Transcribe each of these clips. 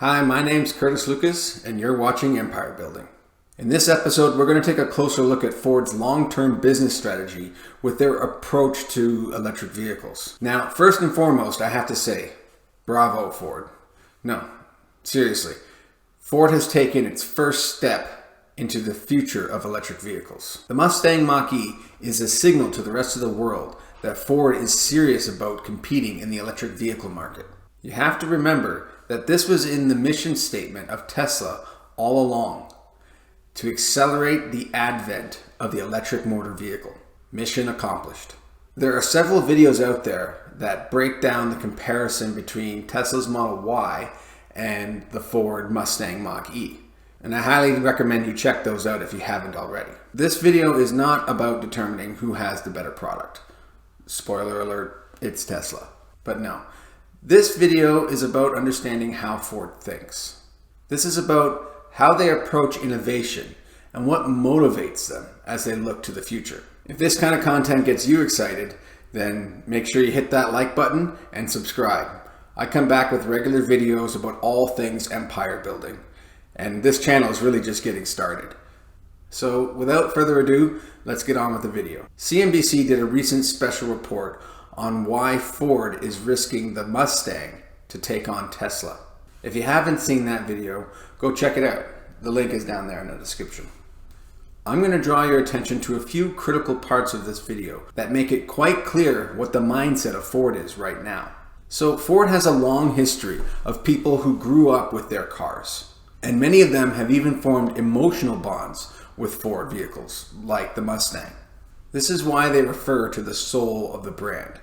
Hi, my name's Curtis Lucas, and you're watching Empire Building. In this episode, we're going to take a closer look at Ford's long-term business strategy with their approach to electric vehicles. Now, first and foremost, I have to say, bravo, Ford. No, seriously, Ford has taken its first step into the future of electric vehicles. The Mustang Mach E is a signal to the rest of the world that Ford is serious about competing in the electric vehicle market. You have to remember that this was in the mission statement of Tesla all along, to accelerate the advent of the electric motor vehicle. Mission accomplished. There are several videos out there that break down the comparison between Tesla's Model Y and the Ford Mustang Mach E, and I highly recommend you check those out if you haven't already. This video is not about determining who has the better product. Spoiler alert, it's Tesla. But no. This video is about understanding how Ford thinks. This is about how they approach innovation and what motivates them as they look to the future. If this kind of content gets you excited, then make sure you hit that like button and subscribe. I come back with regular videos about all things empire building, and this channel is really just getting started. So without further ado, let's get on with the video. CNBC did a recent special report on why Ford is risking the Mustang to take on Tesla. If you haven't seen that video, go check it out. The link is down there in the description. I'm going to draw your attention to a few critical parts of this video that make it quite clear what the mindset of Ford is right now. So Ford has a long history of people who grew up with their cars, and many of them have even formed emotional bonds with Ford vehicles, like the Mustang. This is why they refer to the soul of the brand.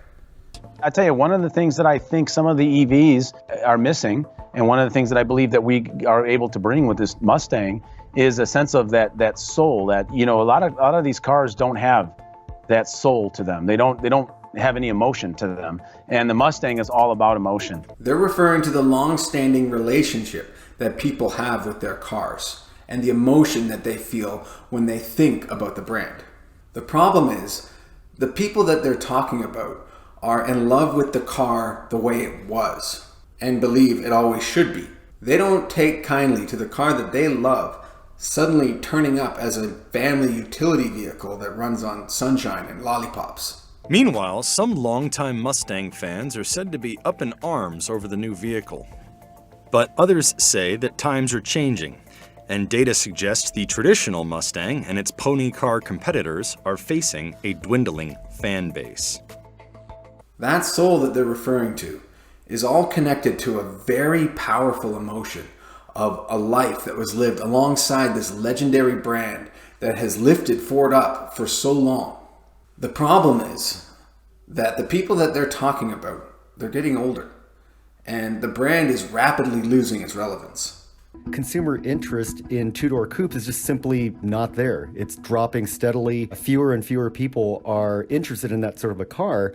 I tell you, one of the things that I think some of the EVs are missing, and one of the things that I believe that we are able to bring with this Mustang is a sense of that soul. That, you know, a lot of these cars don't have that soul to them. They don't have any emotion to them, and the Mustang is all about emotion. They're referring to the long-standing relationship that people have with their cars and the emotion that they feel when they think about the brand. The problem is, the people that they're talking about are in love with the car the way it was and believe it always should be. They don't take kindly to the car that they love suddenly turning up as a family utility vehicle that runs on sunshine and lollipops. Meanwhile, some longtime Mustang fans are said to be up in arms over the new vehicle. But others say that times are changing, and data suggests the traditional Mustang and its pony car competitors are facing a dwindling fan base. That soul that they're referring to is all connected to a very powerful emotion of a life that was lived alongside this legendary brand that has lifted Ford up for so long. The problem is that the people that they're talking about, they're getting older, and the brand is rapidly losing its relevance. Consumer interest in two-door coupes is just simply not there. It's dropping steadily. Fewer and fewer people are interested in that sort of a car.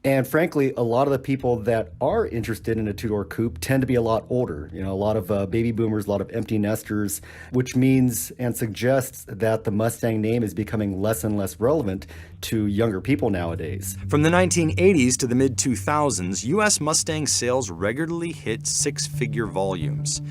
And frankly, a lot of the people that are interested in a two-door coupe tend to be a lot older. You know, a lot of baby boomers, a lot of empty nesters, which means and suggests that the Mustang name is becoming less and less relevant to younger people nowadays. From the 1980s to the mid-2000s, U.S. Mustang sales regularly hit six-figure volumes.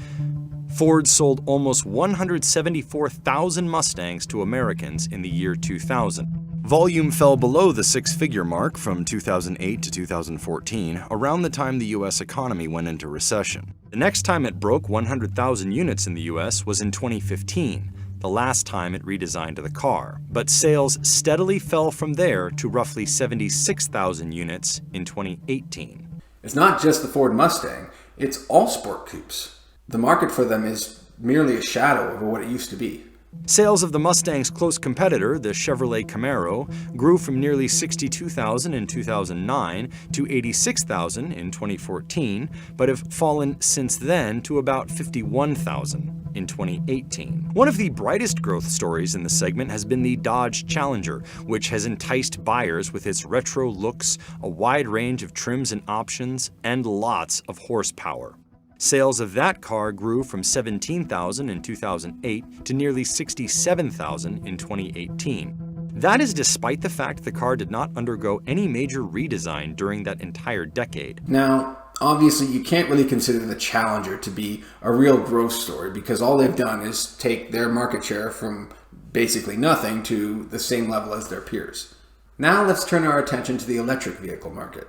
Ford sold almost 174,000 Mustangs to Americans in the year 2000. Volume fell below the six-figure mark from 2008 to 2014, around the time the U.S. economy went into recession. The next time it broke 100,000 units in the U.S. was in 2015, the last time it redesigned the car. But sales steadily fell from there to roughly 76,000 units in 2018. It's not just the Ford Mustang, it's all sport coupes. The market for them is merely a shadow of what it used to be. Sales of the Mustang's close competitor, the Chevrolet Camaro, grew from nearly 62,000 in 2009 to 86,000 in 2014, but have fallen since then to about 51,000 in 2018. One of the brightest growth stories in the segment has been the Dodge Challenger, which has enticed buyers with its retro looks, a wide range of trims and options, and lots of horsepower. Sales of that car grew from 17,000 in 2008 to nearly 67,000 in 2018. That is despite the fact the car did not undergo any major redesign during that entire decade. Now, obviously you can't really consider the Challenger to be a real growth story because all they've done is take their market share from basically nothing to the same level as their peers. Now let's turn our attention to the electric vehicle market.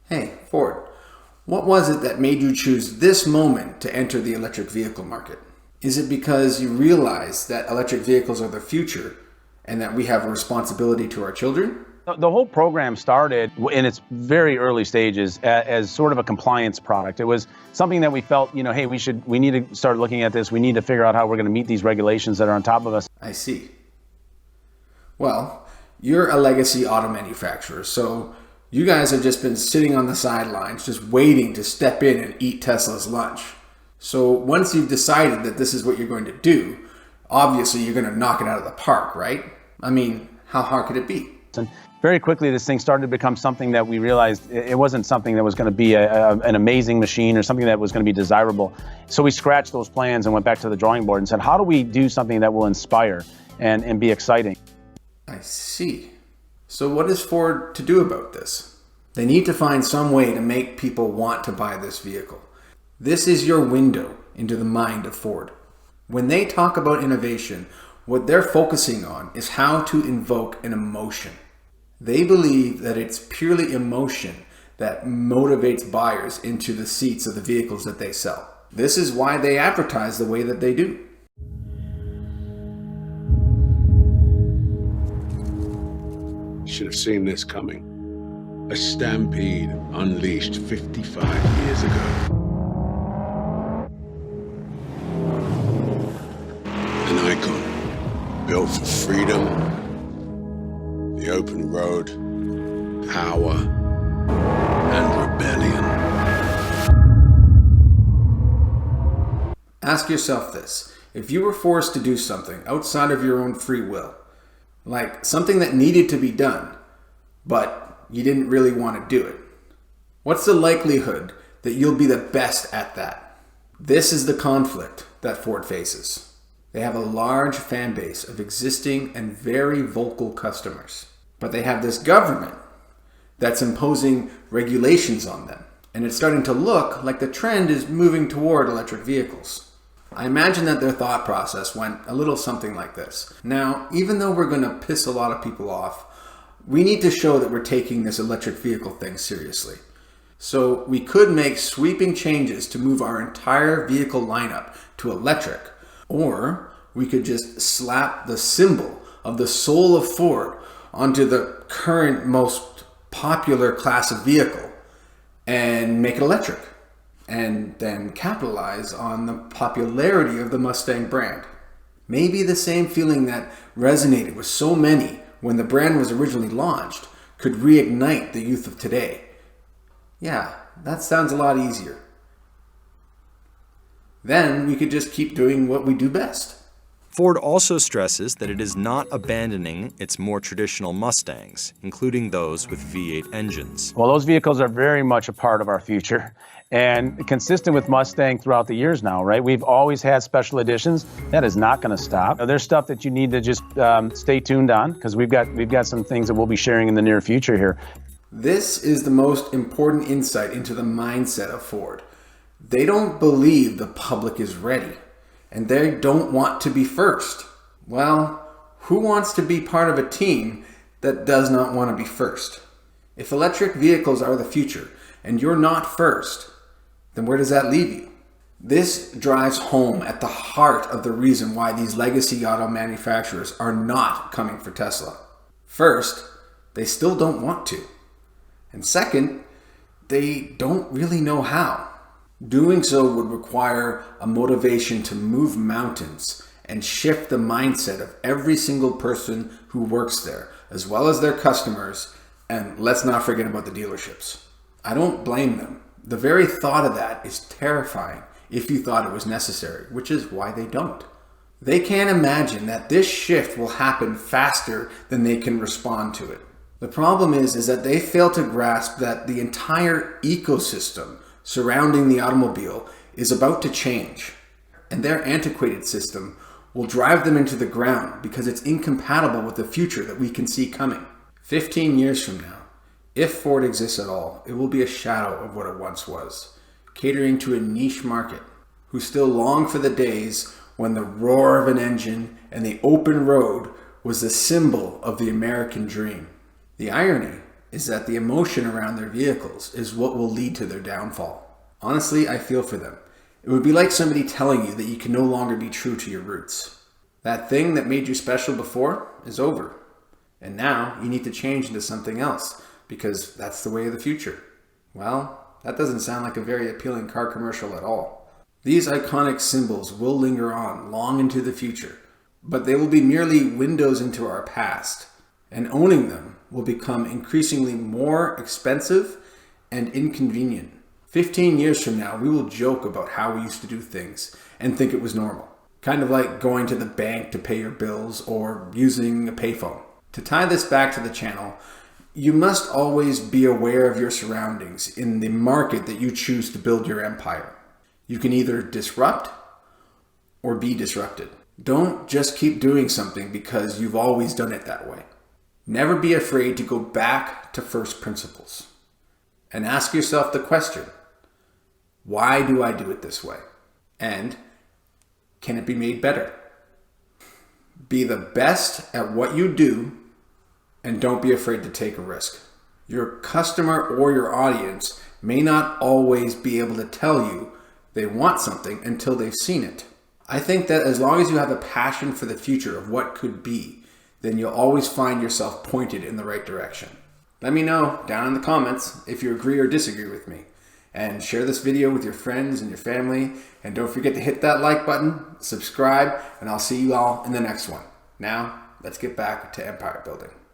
Hey, Ford, what was it that made you choose this moment to enter the electric vehicle market? Is it because you realize that electric vehicles are the future and that we have a responsibility to our children? The whole program started in its very early stages as sort of a compliance product. It was something that we felt, hey, we need to start looking at this. We need to figure out how we're going to meet these regulations that are on top of us. I see. Well, you're a legacy auto manufacturer, so you guys have just been sitting on the sidelines, just waiting to step in and eat Tesla's lunch. So once you've decided that this is what you're going to do, obviously you're going to knock it out of the park, right? I mean, how hard could it be? And very quickly, this thing started to become something that we realized it wasn't something that was going to be an amazing machine or something that was going to be desirable. So we scratched those plans and went back to the drawing board and said, how do we do something that will inspire and be exciting? I see. So what is Ford to do about this? They need to find some way to make people want to buy this vehicle. This is your window into the mind of Ford. When they talk about innovation, what they're focusing on is how to invoke an emotion. They believe that it's purely emotion that motivates buyers into the seats of the vehicles that they sell. This is why they advertise the way that they do. Should have seen this coming. A stampede unleashed 55 years ago. An icon built for freedom, the open road, power, and rebellion. Ask yourself this. If you were forced to do something outside of your own free will, like something that needed to be done, but you didn't really want to do it, what's the likelihood that you'll be the best at that? This is the conflict that Ford faces. They have a large fan base of existing and very vocal customers, but they have this government that's imposing regulations on them, and it's starting to look like the trend is moving toward electric vehicles. I imagine that their thought process went a little something like this. Now, even though we're going to piss a lot of people off, we need to show that we're taking this electric vehicle thing seriously. So we could make sweeping changes to move our entire vehicle lineup to electric, or we could just slap the symbol of the soul of Ford onto the current most popular class of vehicle and make it electric, and then capitalize on the popularity of the Mustang brand. Maybe the same feeling that resonated with so many when the brand was originally launched could reignite the youth of today. Yeah, that sounds a lot easier. Then we could just keep doing what we do best. Ford also stresses that it is not abandoning its more traditional Mustangs, including those with V8 engines. Well, those vehicles are very much a part of our future and consistent with Mustang throughout the years now, right? We've always had special editions. That is not going to stop. There's stuff that you need to just stay tuned on because we've got some things that we'll be sharing in the near future here. This is the most important insight into the mindset of Ford. They don't believe the public is ready, and they don't want to be first. Well, who wants to be part of a team that does not want to be first? If electric vehicles are the future and you're not first, then where does that leave you? This drives home at the heart of the reason why these legacy auto manufacturers are not coming for Tesla. First, they still don't want to. And second, they don't really know how. Doing so would require a motivation to move mountains and shift the mindset of every single person who works there, as well as their customers, and let's not forget about the dealerships. I don't blame them. The very thought of that is terrifying if you thought it was necessary, which is why they don't. They can't imagine that this shift will happen faster than they can respond to it. The problem is that they fail to grasp that the entire ecosystem surrounding the automobile is about to change, and their antiquated system will drive them into the ground because it's incompatible with the future that we can see coming. 15 years from now, If Ford exists at all, it will be a shadow of what it once was, catering to a niche market who still long for the days when the roar of an engine and the open road was the symbol of the American dream. The irony is that the emotion around their vehicles is what will lead to their downfall. Honestly, I feel for them. It would be like somebody telling you that you can no longer be true to your roots. That thing that made you special before is over. And now you need to change into something else because that's the way of the future. Well, that doesn't sound like a very appealing car commercial at all. These iconic symbols will linger on long into the future, but they will be merely windows into our past, and owning them will become increasingly more expensive and inconvenient. 15 years from now, we will joke about how we used to do things and think it was normal. Kind of like going to the bank to pay your bills or using a payphone. To tie this back to the channel, you must always be aware of your surroundings in the market that you choose to build your empire. You can either disrupt or be disrupted. Don't just keep doing something because you've always done it that way. Never be afraid to go back to first principles and ask yourself the question, why do I do it this way? And can it be made better? Be the best at what you do and don't be afraid to take a risk. Your customer or your audience may not always be able to tell you they want something until they've seen it. I think that as long as you have a passion for the future of what could be, then you'll always find yourself pointed in the right direction. Let me know down in the comments if you agree or disagree with me. And share this video with your friends and your family. And don't forget to hit that like button, subscribe, and I'll see you all in the next one. Now, let's get back to empire building.